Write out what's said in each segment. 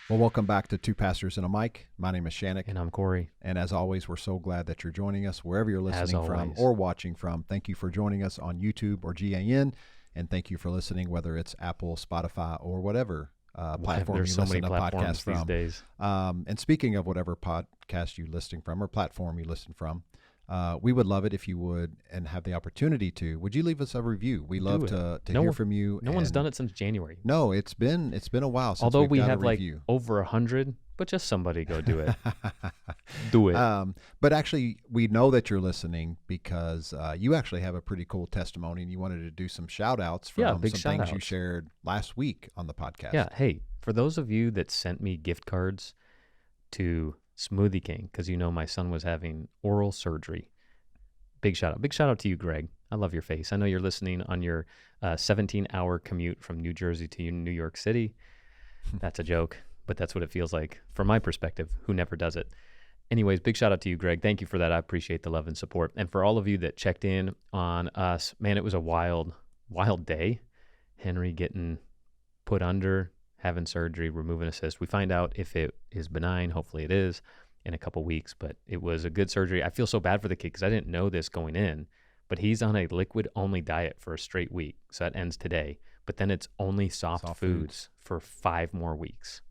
Well, welcome back to Two Pastors and a Mic. My name is Shannick. And I'm Corey. And as always, we're so glad that you're joining us wherever you're As listening from always. or watching from. Thank you for joining us on YouTube or GAN. And thank you for listening, whether it's Apple, Spotify, or whatever platform you There's so listen many to platforms podcasts these from. days. And speaking of whatever podcast you're listening from or platform you listen from, we would love it if you would and have the opportunity to. Would you leave us a review? We love to hear from you. No one's done it since January. No, it's been a while since Although we've we got have a like review. over 100, but just somebody go do it. Do it. But actually, we know that you're listening because you actually have a pretty cool testimony, and you wanted to do some shout outs from some things you shared last week on the podcast. Yeah. Hey, for those of you that sent me gift cards to Smoothie King, because you know my son was having oral surgery. Big shout out. Big shout out to you, Greg. I love your face. I know you're listening on your 17-hour commute from New Jersey to New York City. That's a joke, but that's what it feels like from my perspective, who never does it. Anyways, big shout out to you, Greg. Thank you for that. I appreciate the love and support. And for all of you that checked in on us, man, it was a wild, wild day. Henry getting put under, having surgery, removing a cyst. We find out if it is benign. Hopefully it is in a couple weeks, but it was a good surgery. I feel so bad for the kid because I didn't know this going in, but he's on a liquid-only diet for a straight week. So that ends today. But then it's only soft foods for 5 more weeks.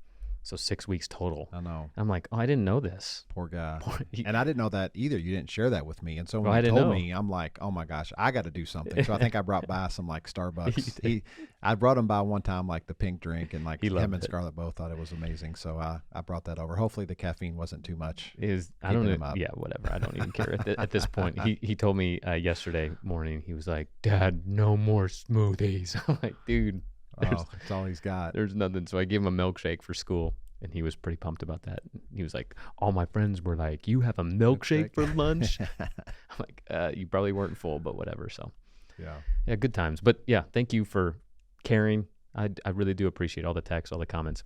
So 6 weeks total. I know. I'm like, oh, I didn't know this. Poor guy. And I didn't know that either. You didn't share that with me. And so when you told me, I'm like, oh my gosh, I got to do something. So I think I brought by some like Starbucks. I brought him by one time, like the pink drink, and like him and Scarlett both thought it was amazing. So I brought that over. Hopefully the caffeine wasn't too much. I don't know. Yeah, whatever. I don't even care at this point. He told me yesterday morning, he was like, Dad, no more smoothies. I'm like, dude. Oh, that's all he's got. There's nothing. So I gave him a milkshake for school, and he was pretty pumped about that. He was like, all my friends were like, you have a milkshake for lunch? I'm like, you probably weren't full, but whatever. So yeah, good times. But yeah, thank you for caring. I really do appreciate all the texts, all the comments.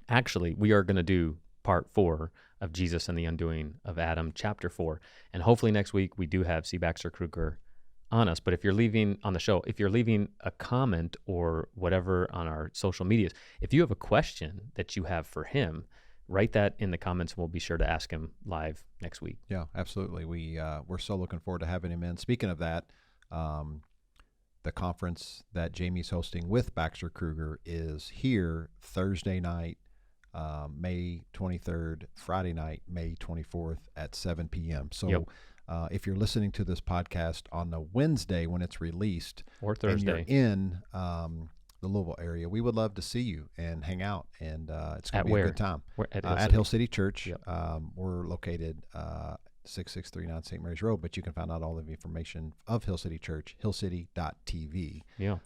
Actually, we are going to do part 4 of Jesus and the Undoing of Adam, chapter 4. And hopefully next week we do have C. Baxter Kruger on us. But if you're leaving on the show, if you're leaving a comment or whatever on our social medias, if you have a question that you have for him, write that in the comments and we'll be sure to ask him live next week. Yeah, absolutely. We're so looking forward to having him in. Speaking of that, the conference that Jamie's hosting with Baxter Kruger is here Thursday night, May 23rd, Friday night, May 24th at 7 p.m. So if you're listening to this podcast on the Wednesday when it's released, or Thursday, and you're in the Louisville area, we would love to see you and hang out. And it's going to be a good time. At Hill City Church. Yep. We're located 6639 St. Mary's Road, but you can find out all of the information of Hill City Church, hillcity.tv. Yeah.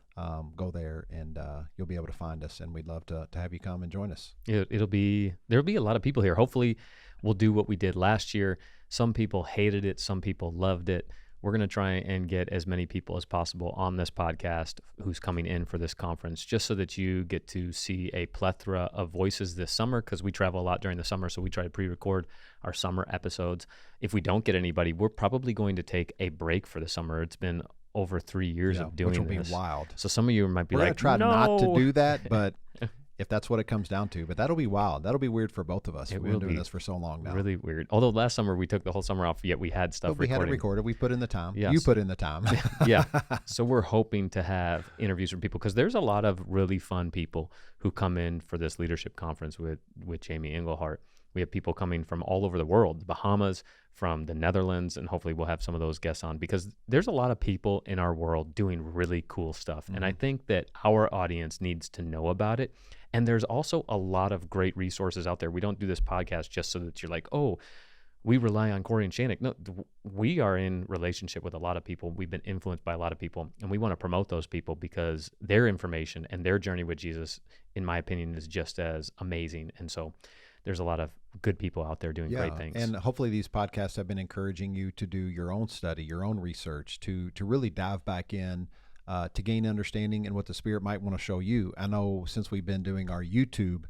Go there and you'll be able to find us, and we'd love to have you come and join us. There'll be a lot of people here. Hopefully we'll do what we did last year. Some people hated it. Some people loved it. We're going to try and get as many people as possible on this podcast who's coming in for this conference, just so that you get to see a plethora of voices this summer, because we travel a lot during the summer, so we try to pre-record our summer episodes. If we don't get anybody, we're probably going to take a break for the summer. It's been over 3 years of doing this. Which will be wild. So some of you might be like, we're going to try not to do that, but if that's what it comes down to. But that'll be wild. That'll be weird for both of us. We've been doing this for so long now. Really weird. Although last summer we took the whole summer off, yet we had stuff recorded. We had it recorded. We put in the time. Yes. You put in the time. Yeah. So we're hoping to have interviews from people, because there's a lot of really fun people who come in for this leadership conference with Jamie Englehart. We have people coming from all over the world, the Bahamas, from the Netherlands, and hopefully we'll have some of those guests on, because there's a lot of people in our world doing really cool stuff. Mm-hmm. And I think that our audience needs to know about it. And there's also a lot of great resources out there. We don't do this podcast just so that you're like, oh, we rely on Corey and Shannick. No, we are in relationship with a lot of people. We've been influenced by a lot of people, and we want to promote those people because their information and their journey with Jesus, in my opinion, is just as amazing. And so there's a lot of good people out there doing great things. And hopefully these podcasts have been encouraging you to do your own study, your own research, to really dive back in, to gain understanding and what the Spirit might want to show you. I know since we've been doing our YouTube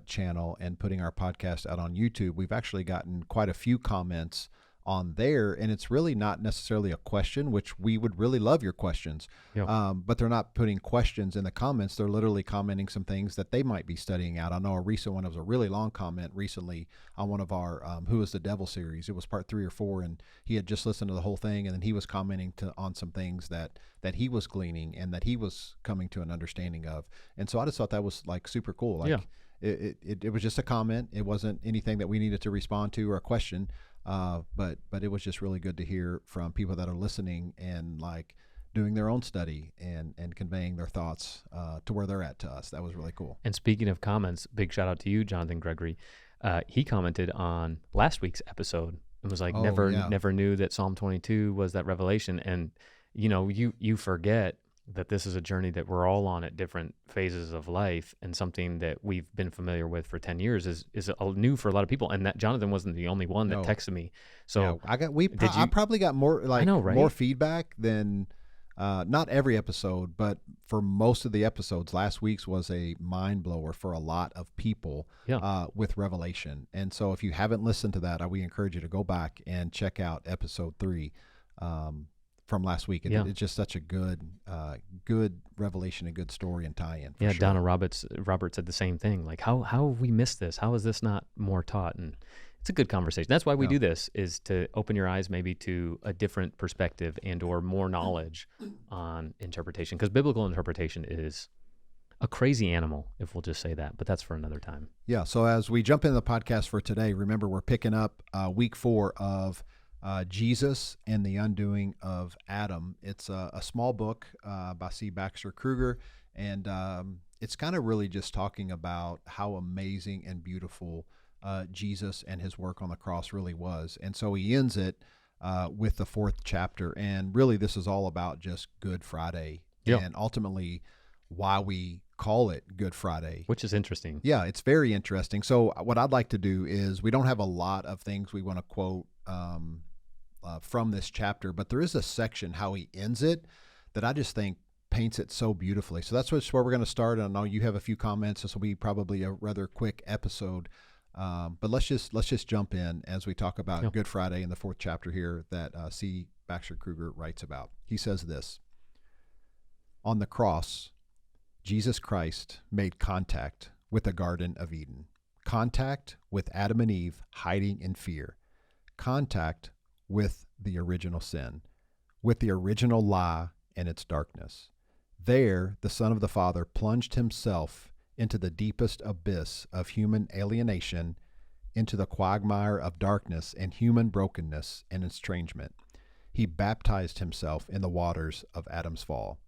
channel and putting our podcast out on YouTube, we've actually gotten quite a few comments on there, and it's really not necessarily a question, which we would really love your questions. Yep. But they're not putting questions in the comments. They're literally commenting some things that they might be studying out. I know a recent one, it was a really long comment recently on one of our Who is the Devil series. It was part 3 or 4, and he had just listened to the whole thing, and then he was commenting on some things that he was gleaning and that he was coming to an understanding of. And so I just thought that was like super cool. Like, Yeah. It was just a comment. It wasn't anything that we needed to respond to or a question. But it was just really good to hear from people that are listening and like doing their own study and conveying their thoughts to where they're at to us. That was really cool. And speaking of comments, big shout out to you, Jonathan Gregory. He commented on last week's episode and was like, never knew that Psalm 22 was that revelation. And you forget that this is a journey that we're all on at different phases of life, and something that we've been familiar with for 10 years is new for a lot of people. And that Jonathan wasn't the only one that texted me. So yeah, I probably got more right? more feedback than not every episode, but for most of the episodes. Last week's was a mind blower for a lot of people with Revelation. And so if you haven't listened to that, we encourage you to go back and check out episode 3. From last week. It's just such a good revelation, a good story and tie-in. Yeah, sure. Donna Robert said the same thing. Like, how have we missed this? How is this not more taught? And it's a good conversation. That's why we do this, is to open your eyes maybe to a different perspective and or more knowledge on interpretation, because biblical interpretation is a crazy animal, if we'll just say that, but that's for another time. Yeah, so as we jump into the podcast for today, remember we're picking up week 4 of Jesus and the Undoing of Adam. It's a small book by Baxter Kruger, and it's kind of really just talking about how amazing and beautiful Jesus and his work on the cross really was. And so he ends it with the 4th chapter, and really this is all about just Good Friday and ultimately why we call it Good Friday. Which is interesting. Yeah, it's very interesting. So what I'd like to do is, we don't have a lot of things we want to quote from this chapter, but there is a section, how he ends it, that I just think paints it so beautifully. So that's where we're going to start. And I know you have a few comments. This will be probably a rather quick episode, but let's just jump in as we talk about Good Friday in the 4th chapter here that C. Baxter Kruger writes about. He says this: on the cross, Jesus Christ made contact with the Garden of Eden, contact with Adam and Eve hiding in fear, contact with the original sin, with the original lie and its darkness. There, the Son of the Father plunged himself into the deepest abyss of human alienation, into the quagmire of darkness and human brokenness and estrangement. He baptized himself in the waters of Adam's fall.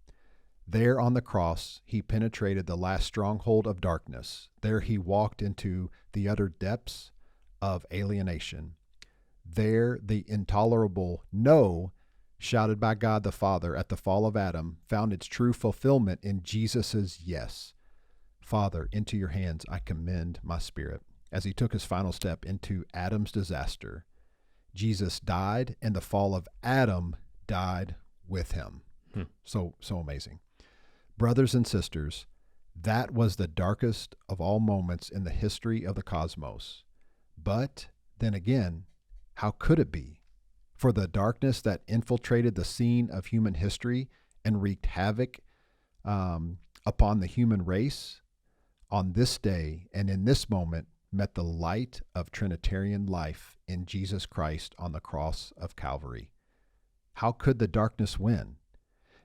There on the cross, he penetrated the last stronghold of darkness. There he walked into the utter depths of alienation. There, the intolerable no, shouted by God the Father at the fall of Adam, found its true fulfillment in Jesus' yes. Father, into your hands I commend my spirit, as he took his final step into Adam's disaster. Jesus died, and the fall of Adam died with him. So amazing. Brothers and sisters, that was the darkest of all moments in the history of the cosmos. But then again, how could it be? For the darkness that infiltrated the scene of human history and wreaked havoc upon the human race, on this day and in this moment met the light of Trinitarian life in Jesus Christ on the cross of Calvary. How could the darkness win?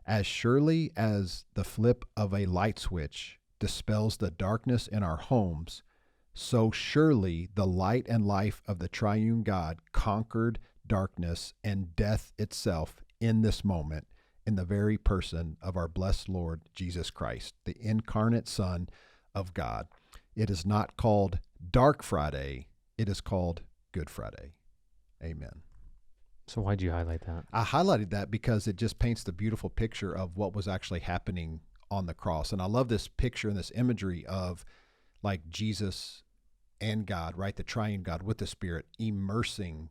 As surely as the flip of a light switch dispels the darkness in our homes, so surely the light and life of the triune God conquered darkness and death itself in this moment, in the very person of our blessed Lord Jesus Christ, the incarnate Son of God. It is not called Dark Friday, it is called Good Friday. Amen. So why'd you highlight that? I highlighted that because it just paints the beautiful picture of what was actually happening on the cross. And I love this picture and this imagery of like Jesus and God, right? The triune God with the Spirit immersing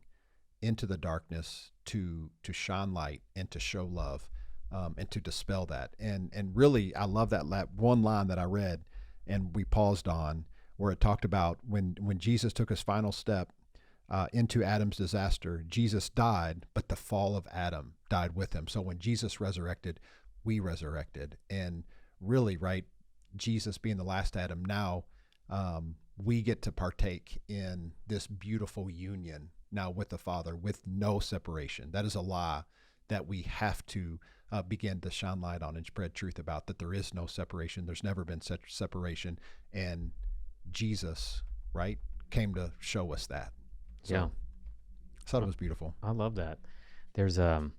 into the darkness to shine light and to show love and to dispel that. And really, I love that one line that I read and we paused on, where it talked about when Jesus took his final step into Adam's disaster, Jesus died, but the fall of Adam died with him. So when Jesus resurrected, we resurrected. And really, right, Jesus being the last Adam, now we get to partake in this beautiful union now with the Father with no separation. That is a lie that we have to begin to shine light on and spread truth about, that there is no separation. There's never been such separation. And Jesus, right, came to show us that. So, Yeah. I thought it was beautiful. I love that. There's a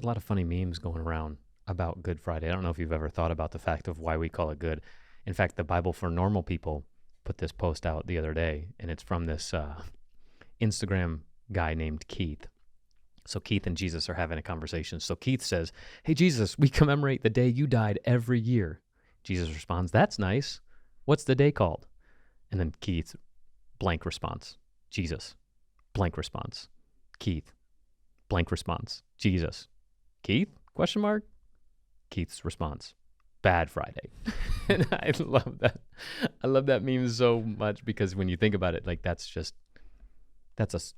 lot of funny memes going around about Good Friday. I don't know if you've ever thought about the fact of why we call it good. In fact, the Bible for Normal People put this post out the other day, and it's from this Instagram guy named Keith. So Keith and Jesus are having a conversation. So Keith says, "Hey, Jesus, we commemorate the day you died every year." Jesus responds, "That's nice. What's the day called?" And then Keith, blank response. Jesus, blank response. Keith, blank response. Jesus. Keith? Question mark. Keith's response, Bad Friday. And I love that. I love that meme so much because when you think about it, like that's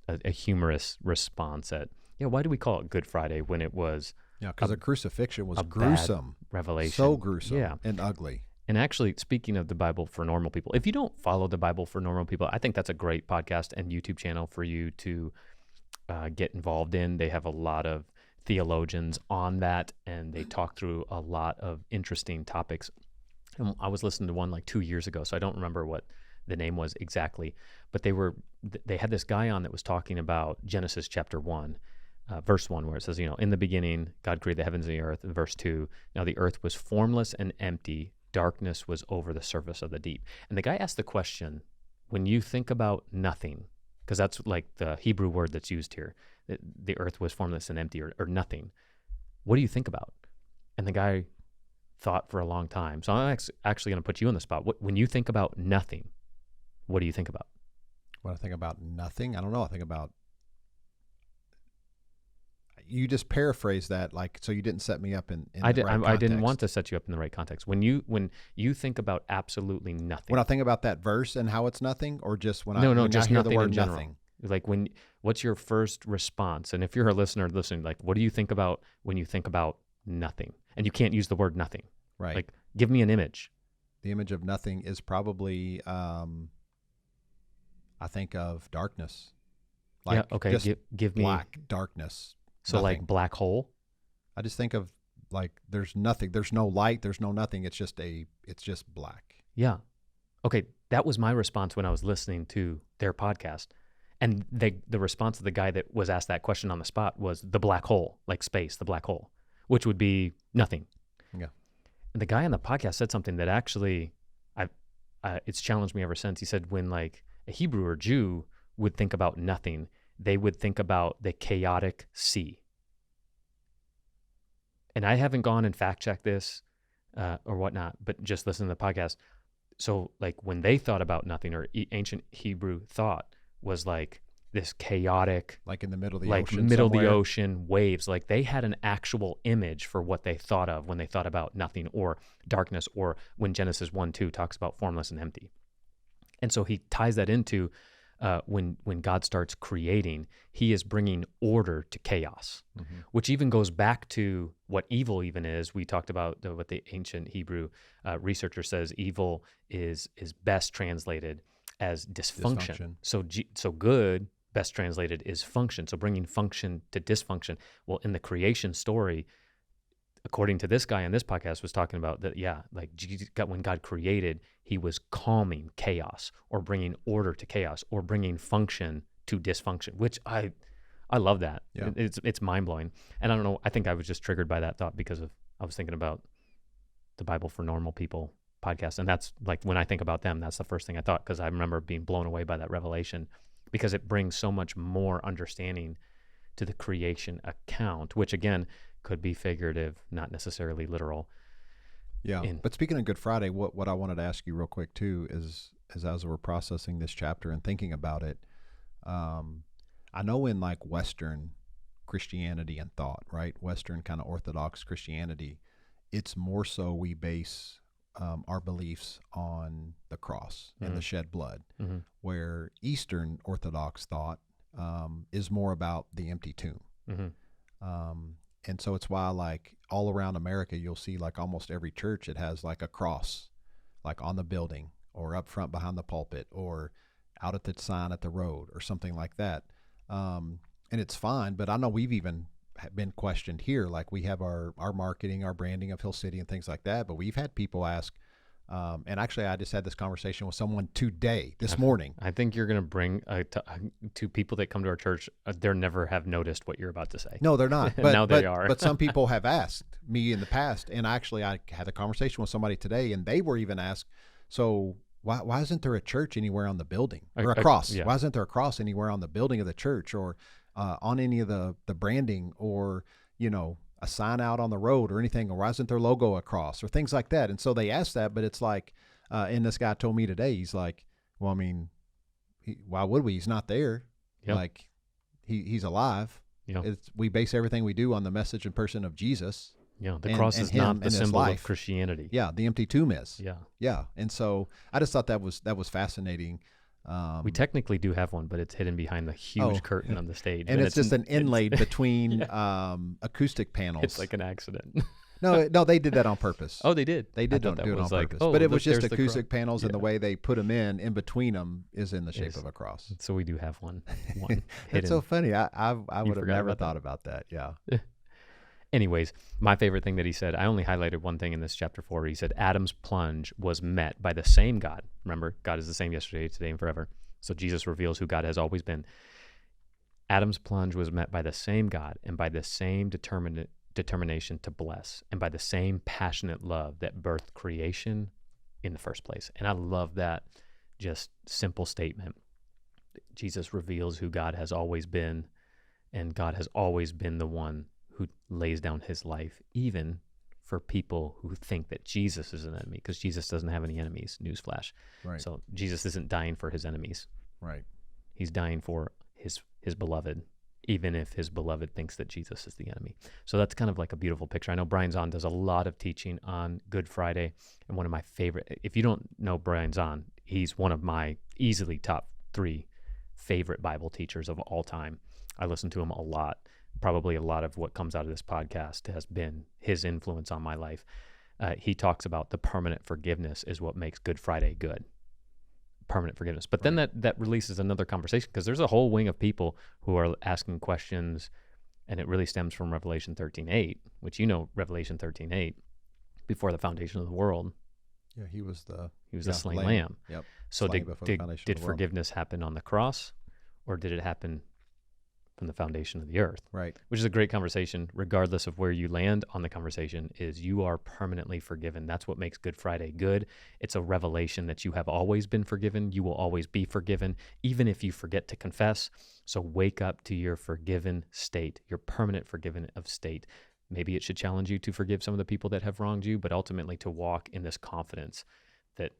a humorous response at, why do we call it Good Friday when it was because the crucifixion was a gruesome. bad revelation. So gruesome and ugly. And actually, speaking of the Bible for Normal People, if you don't follow the Bible for Normal People, I think that's a great podcast and YouTube channel for you to get involved in. They have a lot of theologians on that, and they talk through a lot of interesting topics. And I was listening to one like 2 years ago, so I don't remember what the name was exactly, but they had this guy on that was talking about Genesis chapter 1, verse 1, where it says, in the beginning, God created the heavens and the earth. And verse 2, now the earth was formless and empty. Darkness was over the surface of the deep. And the guy asked the question, when you think about nothing, because that's like the Hebrew word that's used here, the earth was formless and empty or nothing, what do you think about? And the guy thought for a long time. So I'm actually going to put you on the spot. When you think about nothing, what do you think about? When I think about nothing, I don't know. I think about, you just paraphrase that, like, so you didn't set me up in I the right I didn't context. want to set you up in the right context. When you think about absolutely nothing. When I think about that verse and how it's nothing, or just when just I hear nothing the word in general. nothing. Like what's your first response? And if you're a listener listening, like, what do you think about when you think about nothing? And you can't use the word nothing. Right. Like, give me an image. The image of nothing is probably, I think of darkness. Like, okay. Just give me black darkness. So nothing. like black hole. I just think of like there's nothing. There's no light. There's no nothing. It's just black. Yeah. Okay. That was my response when I was listening to their podcast. And the response of the guy that was asked that question on the spot was the black hole, like space, the black hole, which would be nothing. Yeah. And the guy on the podcast said something that actually it's challenged me ever since. He said when like a Hebrew or Jew would think about nothing, they would think about the chaotic sea. And I haven't gone and fact checked this or whatnot, but just listen to the podcast. So like when they thought about nothing, or ancient Hebrew thought was like this chaotic, like in the middle of the like ocean, middle somewhere. of the ocean waves. Like they had an actual image for what they thought of when they thought about nothing or darkness, or when Genesis 1:2 talks about formless and empty. And so he ties that into when God starts creating, he is bringing order to chaos, which even goes back to what evil even is. We talked about what the ancient Hebrew researcher says evil is best translated as dysfunction. So good, best translated, is function. So bringing function to dysfunction. Well, in the creation story, according to this guy on this podcast, was talking about that, like when God created, he was calming chaos or bringing order to chaos or bringing function to dysfunction, which I love that. Yeah. It's mind-blowing. And I don't know, I think I was just triggered by that thought because I was thinking about the Bible for Normal People podcast. And that's like, when I think about them, that's the first thing I thought, because I remember being blown away by that revelation, because it brings so much more understanding to the creation account, which again could be figurative, not necessarily literal. Yeah. But speaking of Good Friday, what I wanted to ask you real quick too is as we're processing this chapter and thinking about it, I know in like Western Christianity and thought, right? Western kind of Orthodox Christianity, it's more so we base our beliefs on the cross and the shed blood, Mm-hmm. where Eastern Orthodox thought is more about the empty tomb. Mm-hmm. And so it's why, like, all around America, you'll see, like, almost every church, it has like a cross, like on the building or up front behind the pulpit or out at the sign at the road or something like that. And it's fine, but I know we've even been questioned here. Like, we have our marketing, our branding of Hill City and things like that, but we've had people ask, and actually I just had this conversation with someone today, this morning. I think you're going to bring to people that come to our church, they'll never have noticed what you're about to say. No, they're not. But now they are. But some people have asked me in the past, and actually I had a conversation with somebody today, and they were even asked, so why isn't there a church anywhere on the building or a cross? Yeah. Why isn't there a cross anywhere on the building of the church or on any of the branding or, a sign out on the road or anything, or why isn't their logo a cross or things like that? And so they asked that, but it's like, and this guy told me today, he's like, well, I mean, why would we? He's not there. Yep. Like he's alive. Yep. We base everything we do on the message and person of Jesus. Yeah, the cross is not the symbol of Christianity. Yeah, the empty tomb is. Yeah. Yeah, and so I just thought that was fascinating. We technically do have one, but it's hidden behind the huge curtain on the stage. And it's just an inlaid between acoustic panels. It's like an accident. No, they did that on purpose. Oh, they did? They did do it on purpose. But it was just acoustic panels, and the way they put them in between them is in the shape of a cross. So we do have one It's so funny. I would have never thought about that. Yeah. Anyways, my favorite thing that he said, I only highlighted one thing in this chapter 4. He said, Adam's plunge was met by the same God. Remember, God is the same yesterday, today, and forever. So Jesus reveals who God has always been. Adam's plunge was met by the same God and by the same determination to bless and by the same passionate love that birthed creation in the first place. And I love that just simple statement. Jesus reveals who God has always been, and God has always been the one who lays down his life, even for people who think that Jesus is an enemy, because Jesus doesn't have any enemies, newsflash. Right. So Jesus isn't dying for his enemies. Right. He's dying for his beloved, even if his beloved thinks that Jesus is the enemy. So that's kind of like a beautiful picture. I know Brian Zahn does a lot of teaching on Good Friday, and one of my favorite, if you don't know Brian Zahn, he's one of my easily top 3 favorite Bible teachers of all time. I listen to him a lot. Probably a lot of what comes out of this podcast has been his influence on my life. He talks about the permanent forgiveness is what makes Good Friday good. Permanent forgiveness. But then that releases another conversation, because there's a whole wing of people who are asking questions, and it really stems from Revelation 13:8, which Revelation 13:8, before the foundation of the world. Yeah, he was the slain lamb. Yep. So did forgiveness happen on the cross, or did it happen from the foundation of the earth? Right. Which is a great conversation, regardless of where you land on the conversation, is you are permanently forgiven. That's what makes Good Friday good. It's a revelation that you have always been forgiven. You will always be forgiven, even if you forget to confess. So wake up to your forgiven state, your permanent forgiven of state. Maybe it should challenge you to forgive some of the people that have wronged you, but ultimately to walk in this confidence that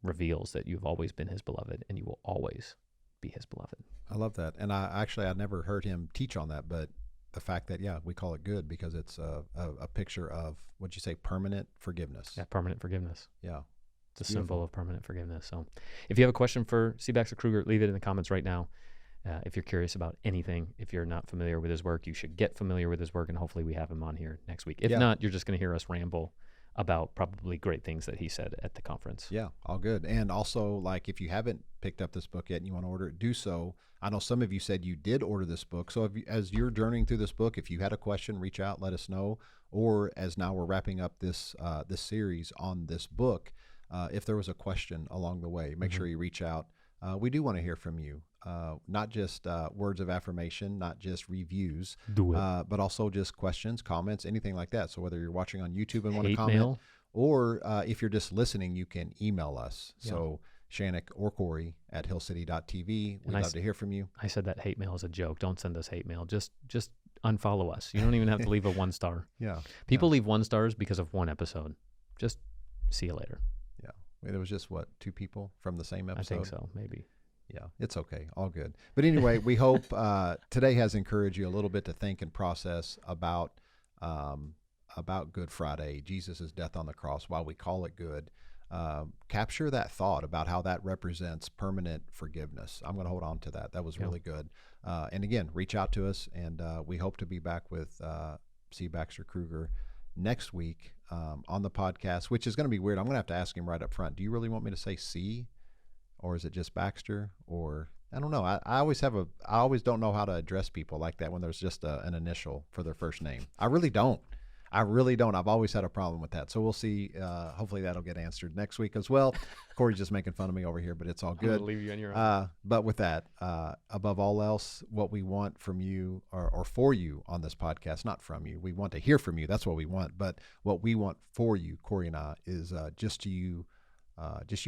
reveals that you've always been his beloved and you will always be his beloved. I love that. And I never heard him teach on that, but the fact that, we call it good because it's a picture of, what'd you say, permanent forgiveness. Yeah, permanent forgiveness. Yeah. It's a symbol of permanent forgiveness. So if you have a question for C. Baxter Kruger, leave it in the comments right now. If you're curious about anything, if you're not familiar with his work, you should get familiar with his work, and hopefully we have him on here next week. If not, you're just going to hear us ramble about probably great things that he said at the conference. Yeah, all good. And also, like, if you haven't picked up this book yet and you want to order it, do so. I know some of you said you did order this book. So as you're journeying through this book, if you had a question, reach out, let us know. Or as now we're wrapping up this series on this book, if there was a question along the way, make sure you reach out. We do want to hear from you. Not just words of affirmation, not just reviews, but also just questions, comments, anything like that. So whether you're watching on YouTube and want to comment, mail, or if you're just listening, you can email us. Yeah. So Shannick or Corey at hillcity.tv. We'd love to hear from you. I said that hate mail is a joke. Don't send us hate mail. Just unfollow us. You don't even have to leave a 1-star. Yeah. People leave 1-stars because of one episode. Just see you later. Yeah. There was just 2 people from the same episode? I think so, maybe. Yeah, it's okay. All good. But anyway, we hope today has encouraged you a little bit to think and process about about Good Friday, Jesus' death on the cross, why we call it good, capture that thought about how that represents permanent forgiveness. I'm going to hold on to that. That was really good. And again, reach out to us, and we hope to be back with C. Baxter Kruger next week on the podcast, which is going to be weird. I'm going to have to ask him right up front. Do you really want me to say C, or is it just Baxter? Or I don't know. I always don't know how to address people like that when there's just an initial for their first name. I really don't. I've always had a problem with that. So we'll see. Hopefully that'll get answered next week as well. Corey's just making fun of me over here, but it's all good. I'm gonna leave you on your own. But with that, above all else, what we want from you or for you on this podcast, not from you, we want to hear from you. That's what we want. But what we want for you, Corey and I, is just you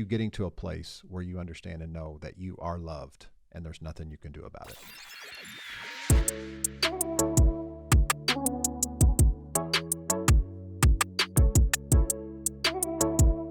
getting to a place where you understand and know that you are loved and there's nothing you can do about it.